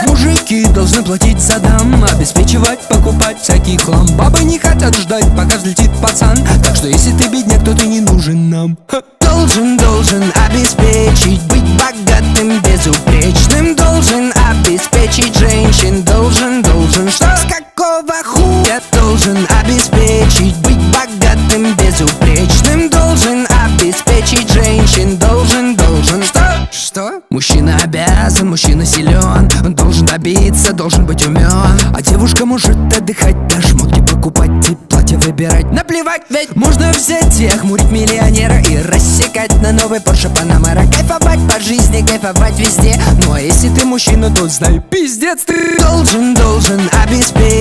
Мужики должны платить за дам, обеспечивать, покупать всякий хлам. Бабы не хотят ждать, пока взлетит пацан. Так что если ты бедняк, то ты не нужен нам. Должен обеспечить, быть богатым, безупречным. Должен обеспечить женщин. Должен, что? С какого хуя? Должен обеспечить, быть богатым, безупречным. Должен обеспечить женщин. Должен, что? Мужчина обязан, мужчина силен. Он должен добиться, должен быть умен. А девушка может отдыхать, даже шмотки покупать и платье выбирать. Наплевать, ведь можно взять и охмурить миллионера и рассекать на новый Porsche Panamera. Кайфовать по жизни, кайфовать везде. Ну а если ты мужчина, то знай, пиздец ты. Должен обеспечить